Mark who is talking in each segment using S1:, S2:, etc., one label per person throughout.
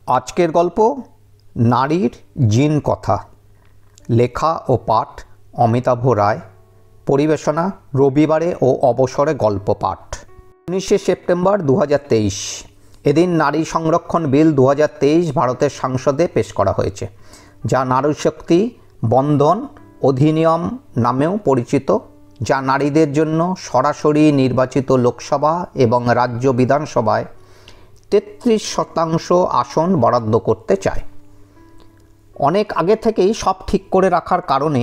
S1: আজকের গল্প নারীর জিন কথা। লেখা ও পাঠ অমিতাভ রায়। পরিবেশনা রবিবারে ও অবসরে গল্প পাঠ। 19শে সেপ্টেম্বর 2023। এদিন নারী সংরক্ষণ বিল 2023 ভারতের সংসদে পেশ করা হয়েছে, যা নারী শক্তি বন্ধন অধিনিয়ম নামেও পরিচিত, যা নারীদের জন্য সরাসরি নির্বাচিত লোকসভা এবং রাজ্য বিধানসভায় 33% আসন বরাদ্দ করতে চায়। অনেক আগে থেকেই সব ঠিক করে রাখার কারণে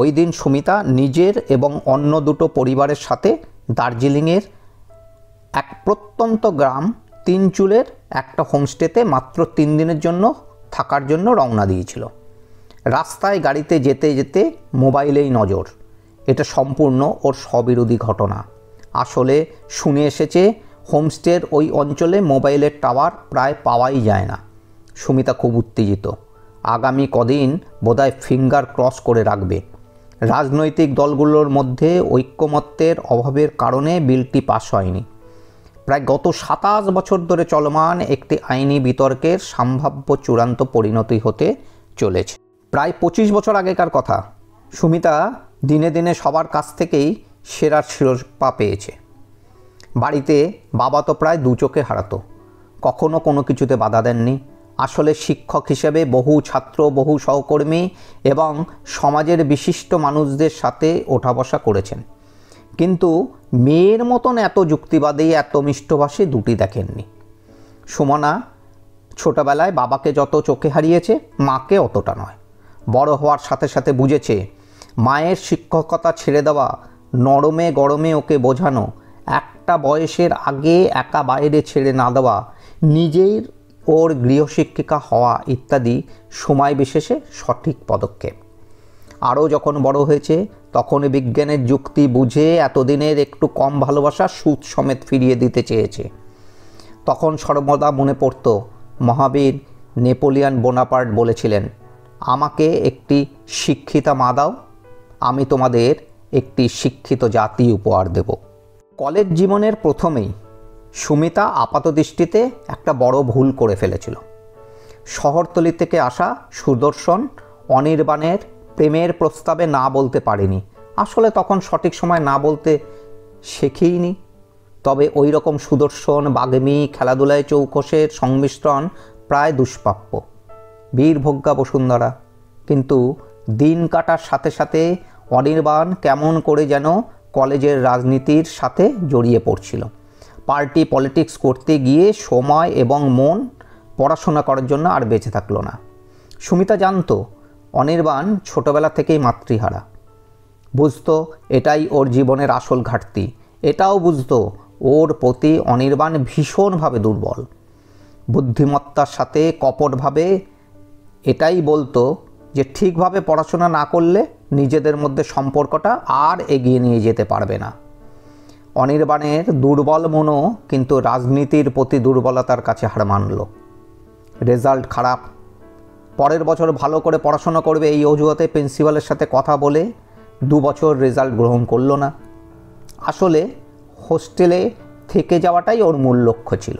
S1: ওই দিন সুমিতা নিজের এবং অন্য দুটো পরিবারের সাথে দার্জিলিংয়ের এক প্রত্যন্ত গ্রাম তিনচুলের একটা হোমস্টেতে মাত্র 3 দিনের জন্য থাকার জন্য রওনা দিয়েছিল। রাস্তায় গাড়িতে যেতে যেতে মোবাইলেই নজর। এটা সম্পূর্ণ ওর স্ববিরোধী ঘটনা। আসলে শুনে এসেছে হোমস্টের ওই অঞ্চলে মোবাইলের টাওয়ার প্রায় পাওয়াই যায় না। সুমিতা খুব উত্তেজিত। আগামী কদিন বোধহয় ফিঙ্গার ক্রস করে রাখবে। রাজনৈতিক দলগুলোর মধ্যে ঐক্যমত্যের অভাবের কারণে বিলটি পাস হয়নি। প্রায় গত 27 বছর ধরে চলমান একটি আইনি বিতর্কের সম্ভাব্য চূড়ান্ত পরিণতি হতে চলেছে। প্রায় 25 বছর আগেকার কথা। সুমিতা দিনে দিনে সবার কাছ থেকেই সেরার শিরোপা পেয়েছে। বাড়িতে বাবা তো প্রায় 2 চোখে হারাতো, কখনো কোনো কিছুতে বাধা দেননি। আসলে শিক্ষক হিসেবে বহু ছাত্র, বহু সহকর্মী এবং সমাজের বিশিষ্ট মানুষদের সাথে ওঠা বসা করেছেন, কিন্তু মেয়ের মতন এত যুক্তিবাদী, এত মিষ্টভাষী দুটি দেখেননি। সুমনা ছোটবেলায় বাবাকে যত চোখে হারিয়েছে, মাকে অতটা নয়। বড় হওয়ার সাথে সাথে বুঝেছে মায়ের শিক্ষকতা ছেড়ে দেওয়া, নরমে গরমে ওকে বোঝানো, একটা বয়সের আগে একা বাইরে ছেড়ে না দেওয়া, নিজের ওর গৃহশিক্ষিকা হওয়া ইত্যাদি সময় বিশেষে সঠিক পদক্ষেপ। আরও যখন বড় হয়েছে তখন বিজ্ঞানের যুক্তি বুঝে এতদিনের একটু কম ভালোবাসা সুদ সমেত ফিরিয়ে দিতে চেয়েছে। তখন সর্বদা মনে পড়ত মহাবীর নেপোলিয়ন বোনাপার্ট বলেছিলেন, আমাকে একটি শিক্ষিতা মা দাও, আমি তোমাদের একটি শিক্ষিত জাতি উপহার দেব। কলেজ জীবনের প্রথমেই সুমিতা আপাতদৃষ্টিতে একটা বড় ভুল করে ফেলেছিল। শহরতলি থেকে আসা সুদর্শন অনির্বাণের প্রেমের প্রস্তাবে না বলতে পারেনি। আসলে তখন সঠিক সময় না বলতে শেখেইনি। তবে ওই রকম সুদর্শন, বাগ্মী, খেলাধুলায় চৌকসের সংমিশ্রণ প্রায় দুষ্প্রাপ্য। বীরভোগ্যা বসুন্ধরা। কিন্তু দিন কাটার সাথে সাথে অনির্বাণ কেমন করে যেন কলেজের রাজনীতির সাথে জড়িয়ে পড়ছিল। পার্টি পলিটিক্স করতে গিয়ে সময় এবং মন পড়াশোনা করার জন্য আর বেঁচে থাকলো না। সুমিতা জানতো অনির্বাণ ছোটবেলা থেকেই মাতৃহারা। বুঝতো এটাই ওর জীবনের আসল ঘাটতি। এটাও বুঝতো ওর প্রতি অনির্বাণ ভীষণভাবে দুর্বল। বুদ্ধিমত্তার সাথে কপটভাবে এটাই বলতো যে ঠিকভাবে পড়াশোনা না করলে নিজেদের মধ্যে সম্পর্কটা আর এগিয়ে নিয়ে যেতে পারবে না। অনির্বাণের দুর্বল মনও কিন্তু রাজনীতির প্রতি দুর্বলতার কাছে হার মানল। রেজাল্ট খারাপ। পরের বছর ভালো করে পড়াশোনা করবে এই অজুহাতে প্রিন্সিপালের সাথে কথা বলে 2 বছর রেজাল্ট গ্রহণ করলো না। আসলে হোস্টেলে থেকে যাওয়াটাই ওর মূল লক্ষ্য ছিল।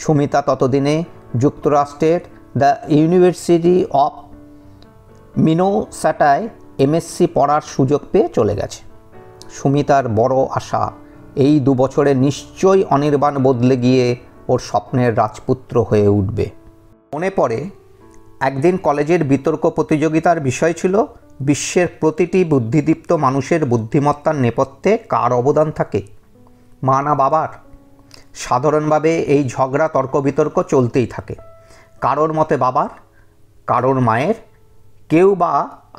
S1: সুমিতা ততদিনে যুক্তরাষ্ট্রের দ্য ইউনিভার্সিটি অফ মিনেসোটায় এমএসসি পড়ার সুযোগ পেয়ে চলে গেছে। সুমিতার বড় আশা এই 2 বছরে নিশ্চয়ই অনির্বাণ বদলে গিয়ে ওর স্বপ্নের রাজপুত্র হয়ে উঠবে। মনে পড়ে একদিন কলেজের বিতর্ক প্রতিযোগিতার বিষয় ছিল বিশ্বের প্রতিটি বুদ্ধিদীপ্ত মানুষের বুদ্ধিমত্তার নেপথ্যে কার অবদান থাকে, মা না বাবার? সাধারণভাবে এই ঝগড়া তর্ক বিতর্ক চলতেই থাকে। কারোর মতে বাবার, কারোর মায়ের, কেউ বা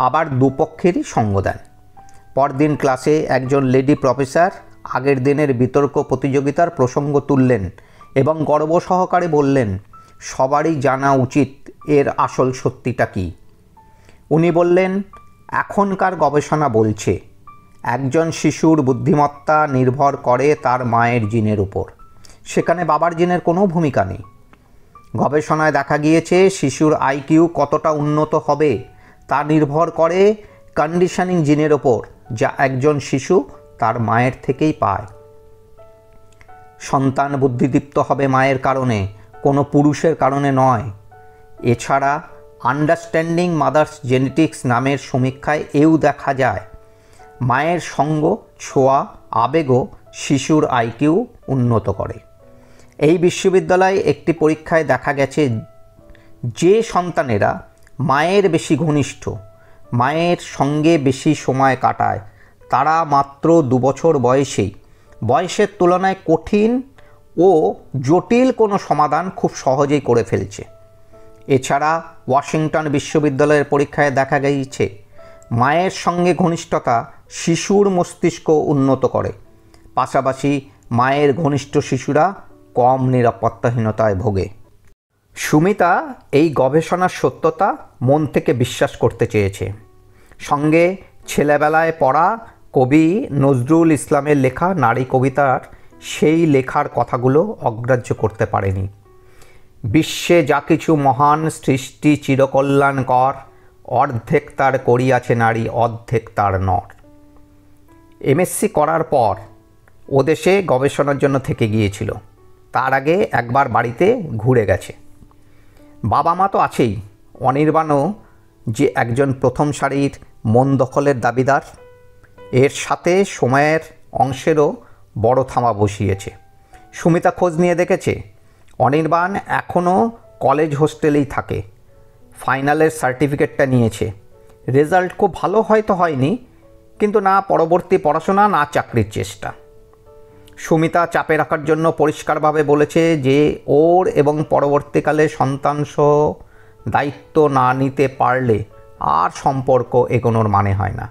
S1: আবার দুপক্ষেরই সঙ্গ দেন। পরদিন ক্লাসে একজন লেডি প্রফেসর আগের দিনের বিতর্ক প্রতিযোগিতার প্রসঙ্গ তুললেন এবং গর্ব সহকারে বললেন, সবারই জানা উচিত এর আসল সত্যিটা কী। উনি বললেন, এখনকার গবেষণা বলছে একজন শিশুর বুদ্ধিমত্তা নির্ভর করে তার মায়ের জিনের উপর, সেখানে বাবার জিনের কোনো ভূমিকা নেই। গবেষণায় দেখা গিয়েছে শিশুর আইকিউ কতটা উন্নত হবে তা নির্ভর করে কন্ডিশনিং জিনের ওপর, যা একজন শিশু তার মায়ের থেকেই পায়। সন্তান বুদ্ধিদীপ্ত হবে মায়ের কারণে, কোনো পুরুষের কারণে নয়। এছাড়া আন্ডারস্ট্যান্ডিং মাদার্স জেনেটিক্স নামের সমীক্ষায় এও দেখা যায় মায়ের সঙ্গ, ছোঁয়া, আবেগও শিশুর আইকিউ উন্নত করে। এই বিশ্ববিদ্যালয়ে একটি পরীক্ষায় দেখা গেছে যে সন্তানেরা মায়ের বেশি ঘনিষ্ঠ, মায়ের সঙ্গে বেশি সময় কাটায়, তারা মাত্র 2 বছর বয়সের তুলনায় কঠিন ও জটিল কোনো সমাধান খুব সহজেই করে ফেলছে। এছাড়া ওয়াশিংটন বিশ্ববিদ্যালয়ের পরীক্ষায় দেখা গিয়েছে মায়ের সঙ্গে ঘনিষ্ঠতা শিশুর মস্তিষ্ক উন্নত করে, পাশাপাশি মায়ের ঘনিষ্ঠ শিশুরা কম নিরাপত্তাহীনতায় ভোগে। সুমিতা এই গবেষণার সত্যতা মন থেকে বিশ্বাস করতে চেয়েছে, সঙ্গে ছেলেবেলায় পড়া কবি নজরুল ইসলামের লেখা নারী কবিতার সেই লেখার কথাগুলো অগ্রাহ্য করতে পারেনি। বিশ্বে যা কিছু মহান সৃষ্টি চিরকল্যাণকর, অর্ধেক তার করিয়াছে নারী, অর্ধেক তার নর। এমএসসি করার পর ও দেশে গবেষণার জন্য থেকে গিয়েছিল। তার আগে একবার বাড়িতে ঘুরে গেছে। বাবা মা তো আছেই, অনির্বাণও যে একজন প্রথম সারির মন দখলের দাবিদার, এর সাথে সময়ের অংশেরও বড় থামা বসিয়েছে। সুমিতা খোঁজ নিয়ে দেখেছে অনির্বাণ এখনও কলেজ হোস্টেলেই থাকে। ফাইনালের সার্টিফিকেটটা নিয়েছে। রেজাল্ট খুব ভালো হয়তো হয়নি, কিন্তু না পরবর্তী পড়াশোনা না চাকরির চেষ্টা। সুমিতা চাপে রাখার জন্য পরিষ্কারভাবে বলেছে যে ওর এবং পরবর্তীকালে সন্তানসহ দায়িত্ব না নিতে পারলে আর সম্পর্ক এগোনোর মানে হয় না।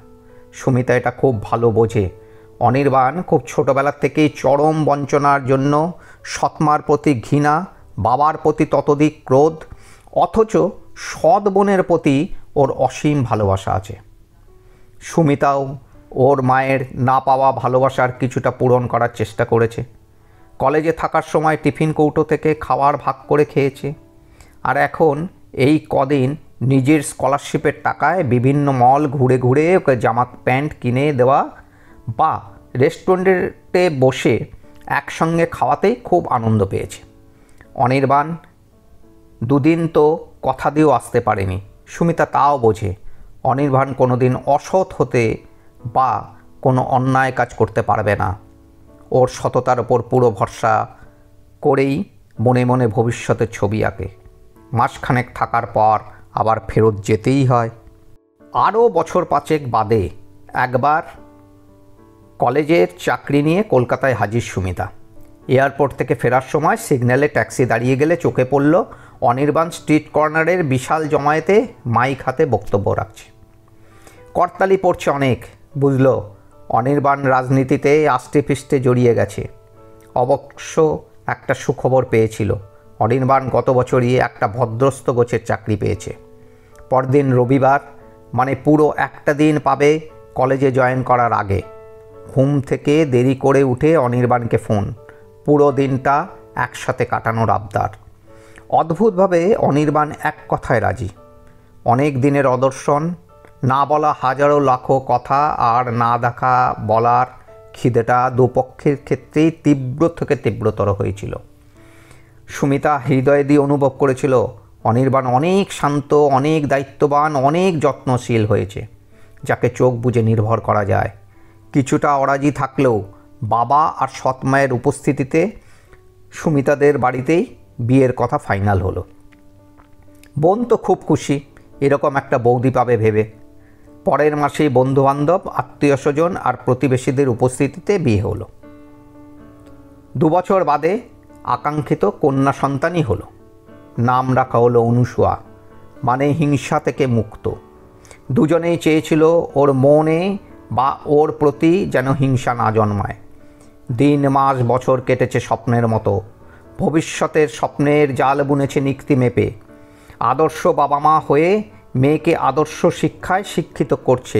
S1: সুমিতা এটা খুব ভালো বোঝে। অনির্বাণ খুব ছোটোবেলার থেকেই চরম বঞ্চনার জন্য সৎমার প্রতি ঘৃণা, বাবার প্রতি ততোধিক ক্রোধ, অথচ সৎ বোনের প্রতি ওর অসীম ভালোবাসা আছে। সুমিতাও ওর মায়ের না পাওয়া ভালোবাসার কিছুটা পূরণ করার চেষ্টা করেছে। কলেজে থাকার সময় টিফিন কৌটো থেকে খাবার ভাগ করে খেয়েছে, আর এখন এই কদিন নিজের স্কলারশিপের টাকায় বিভিন্ন মল ঘুরে ঘুরে ওকে জামা প্যান্ট কিনে দেওয়া বা রেস্টুরেন্টে বসে একসঙ্গে খাওয়াতেই খুব আনন্দ পেয়েছে। অনির্বাণ 2 দিন তো কথা দিয়েও আসতে পারেনি। সুমিতা তাও বোঝে অনির্বাণ কোনো দিন অসৎ হতে বা কোনো অন্যায় কাজ করতে পারবে না। ওর সততার ওপর পুরো ভরসা করেই মনে মনে ভবিষ্যতের ছবি আঁকে। মাসখানেক থাকার পর আবার ফেরত যেতেই হয়। আরও বছর 5 বাদে একবার কলেজের চাকরি নিয়ে কলকাতায় হাজির সুমিতা। এয়ারপোর্ট থেকে ফেরার সময় সিগন্যালে ট্যাক্সি দাঁড়িয়ে গেলে চোখে পড়ল অনির্বাণ স্ট্রিট কর্নারের বিশাল জমায়েতে মাইক হাতে বক্তব্য রাখছে। করতালি পড়ছে অনেক। বুঝল অনির্বাণ রাজনীতিতে আষ্টে পৃষ্ঠে জড়িয়ে গেছে। অবশ্য একটা সুখবর পেয়েছিল, অনির্বাণ গত বছরই একটা ভদ্রস্থ গোছের চাকরি পেয়েছে। পরদিন রবিবার, মানে পুরো একটা দিন পাবে কলেজে জয়েন করার আগে। ঘুম থেকে দেরি করে উঠে অনির্বাণকে ফোন, পুরো দিনটা একসাথে কাটানোর আবদার। অদ্ভুতভাবে অনির্বাণ এক কথায় রাজি। অনেক দিনের অদর্শন, না বলা হাজারো লাখো কথা আর না দেখা বলার খিদেটা দুপক্ষের ক্ষেত্রেই তীব্র থেকে তীব্রতর হয়েছিল। সুমিতা হৃদয় দিয়ে অনুভব করেছিল অনির্বাণ অনেক শান্ত, অনেক দায়িত্ববান, অনেক যত্নশীল হয়েছে, যাকে চোখ বুজে নির্ভর করা যায়। কিছুটা অরাজি থাকলেও বাবা আর সৎ মায়ের উপস্থিতিতে সুমিতাদের বাড়িতেই বিয়ের কথা ফাইনাল হলো। বোন তো খুব খুশি এরকম একটা বৌদি পাবে ভেবে। পরের মাসেই বন্ধুবান্ধব, আত্মীয় স্বজন আর প্রতিবেশীদের উপস্থিতিতে বিয়ে হলো। 2 বছর বাদে আকাঙ্ক্ষিত কন্যা সন্তানই হলো। নাম রাখা হলো অনুসূয়া, মানে হিংসা থেকে মুক্ত। দুজনেই চেয়েছিল ওর মনে বা ওর প্রতি যেন হিংসা না জন্মায়। দিন মাস বছর কেটেছে স্বপ্নের মতো। ভবিষ্যতের স্বপ্নের জাল বুনেছে নিক্তি মেপে। আদর্শ বাবা মা হয়ে মেয়েকে আদর্শ শিক্ষায় শিক্ষিত করছে।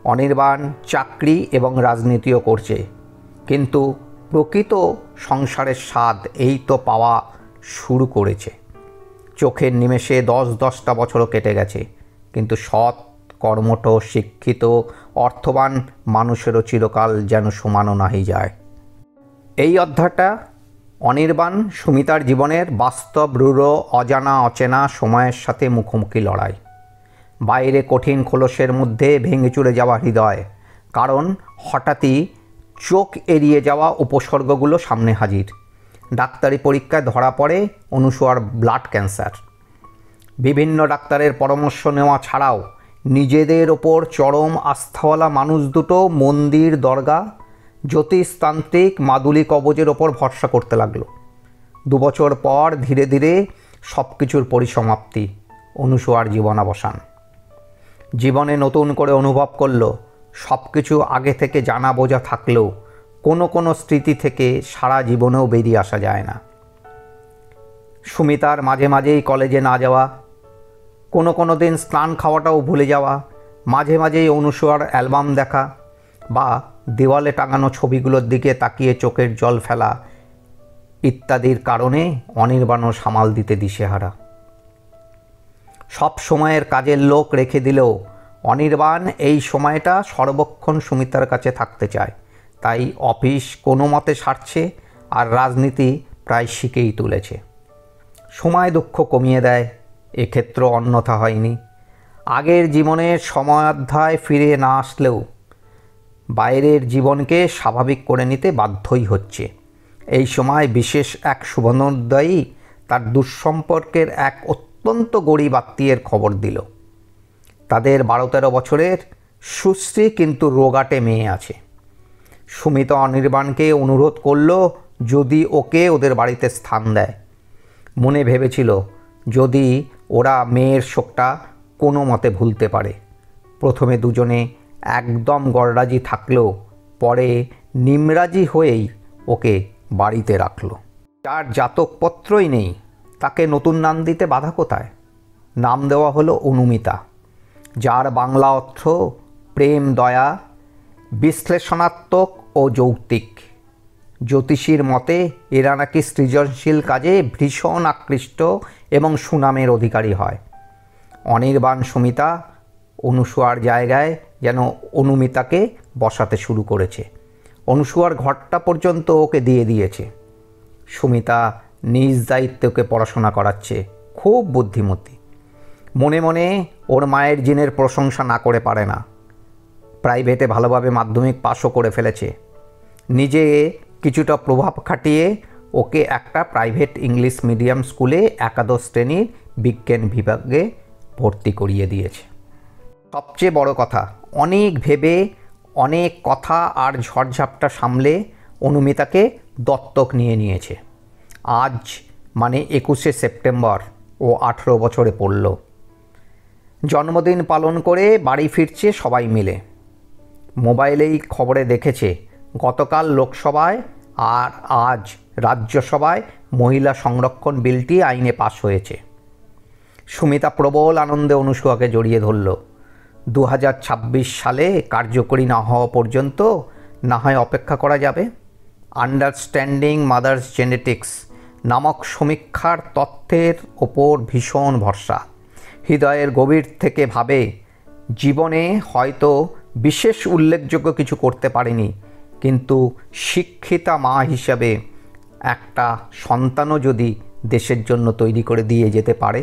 S1: অনির্বাণ চাকরি এবং রাজনীতিও করছে, কিন্তু প্রকৃত সংসারের স্বাদ এই তো পাওয়া শুরু করেছে। চোখের নিমেষে 10-10টা বছরও কেটে গেছে, কিন্তু সৎ, কর্মঠ, শিক্ষিত, অর্থবান মানুষেরও চিরকাল যেন সমানো নাহি যায়। এই অধ্যায়টা অনির্বাণ সুমিতার জীবনের বাস্তব রূঢ় অজানা অচেনা সময়ের সাথে মুখোমুখি লড়াই। বাইরে কঠিন খোলসের মধ্যে ভেঙে চুরে যাওয়া হৃদয়, কারণ হঠাৎই চোখ এড়িয়ে যাওয়া উপসর্গগুলো সামনে হাজির। ডাক্তারি পরীক্ষায় ধরা পড়ে অনুসূয়ার ব্লাড ক্যান্সার। বিভিন্ন ডাক্তারের পরামর্শ নেওয়া ছাড়াও নিজেদের ওপর চরম আস্থাওয়ালা মানুষ দুটো মন্দির, দরগা, জ্যোতিষতান্ত্রিক মাদুলি কবজের ওপর ভরসা করতে লাগলো। 2 বছর পর ধীরে ধীরে সব কিছুর পরিসমাপ্তি, অনুসূয়ার জীবনাবসান। জীবনে নতুন করে অনুভব করলো সব কিছু আগে থেকে জানা বোঝা থাকলেও কোনো কোনো স্মৃতি থেকে সারা জীবনেও বেরিয়ে আসা যায় না। সুমিতার মাঝে মাঝেই কলেজে না যাওয়া, কোনো দিন স্নান খাওয়াটাও ভুলে যাওয়া, মাঝে মাঝেই অনুসূয়ার অ্যালবাম দেখা বা দেওয়ালে টাঙানো ছবিগুলোর দিকে তাকিয়ে চোখের জল ফেলা ইত্যাদির কারণে অনির্বাণও সামাল দিতে দিশেহারা। সব সময়ের কাজের লোক রেখে দিলেও অনির্বাণ এই সময়টা সর্বক্ষণ সুমিতার কাছে থাকতে চায়। তাই অফিস কোনো মতে সারছে, আর রাজনীতি প্রায় শিখেই তুলেছে। সময় দুঃখ কমিয়ে দেয়, এক্ষেত্র অন্যথা হয়নি। আগের জীবনের সময়াধ্যায় ফিরে না আসলেও বাইরের জীবনকে স্বাভাবিক করে নিতে বাধ্যই হচ্ছে। এই সময় বিশেষ এক শুভনোদয়ী তার দুঃসম্পর্কের এক অত্যন্ত গরিব আত্মীয়ের খবর দিল। তাদের 12-13 বছরের সুশ্রী কিন্তু রোগাটে মেয়ে আছে। সুমিতা অনির্বাণকে অনুরোধ করল যদি ওকে ওদের বাড়িতে স্থান দেয়। মনে ভেবেছিল যদি ওরা মেয়ের শোকটা কোনো মতে ভুলতে পারে। প্রথমে দুজনে একদম গড়রাজি থাকলেও পরে নিমরাজি হয়েই ওকে বাড়িতে রাখল। যার জাতকপত্রই নেই তাকে নতুন নাম দিতে বাধা কোথায়? নাম দেওয়া হলো অনুমিতা, যার বাংলা অর্থ প্রেম, দয়া, বিশ্লেষণাত্মক ও যৌক্তিক। জ্যোতিষীর মতে এরা নাকি সৃজনশীল কাজে ভীষণ আকৃষ্ট এবং সুনামের অধিকারী হয়। অনির্বাণ সুমিতা অনুসূয়ার জায়গায় যেন অনুমিতাকে বসাতে শুরু করেছে। অনুসূয়ার ঘরটা পর্যন্ত ওকে দিয়ে দিয়েছে। সুমিতা নিজ দায়িত্বে ওকে পড়াশোনা করাচ্ছে, খুব বুদ্ধিমতী। মনে মনে ওর মায়ের জিনের প্রশংসা না করে পারে না। প্রাইভেটে ভালোভাবে মাধ্যমিক পাশও করে ফেলেছে। নিজে কিছুটা প্রভাব খাটিয়ে ওকে একটা প্রাইভেট ইংলিশ মিডিয়াম স্কুলে একাদশ শ্রেণীর বিজ্ঞান বিভাগে ভর্তি করিয়ে দিয়েছে। সবচেয়ে বড় কথা, অনেক ভেবে অনেক কথা আর ঝড়ঝাপটা সামলে অনুমিতাকে দত্তক নিয়েছে। আজ মানে 21শে সেপ্টেম্বর ও 18 বছরে পড়ল। জন্মদিন পালন করে বাড়ি ফিরছে সবাই মিলে। মোবাইলেই খবরে দেখেছে গতকাল লোকসভায় আর আজ রাজ্যসভায় মহিলা সংরক্ষণ বিলটি আইনে পাশ হয়েছে। সুমিতা প্রবল আনন্দে অনুসূয়াকে জড়িয়ে ধরল। 2026 সালে কার্যকরী না হওয়া পর্যন্ত না হয় অপেক্ষা করা যাবে। আন্ডারস্ট্যান্ডিং মাদার্স জেনেটিক্স নামক সমীক্ষার তথ্যের ওপর ভীষণ ভরসা। হৃদয়ের গভীর থেকে ভাবে জীবনে হয়তো বিশেষ উল্লেখযোগ্য কিছু করতে পারেনি, কিন্তু শিক্ষিতা মা হিসাবে একটা সন্তানও যদি দেশের জন্য তৈরি করে দিয়ে যেতে পারে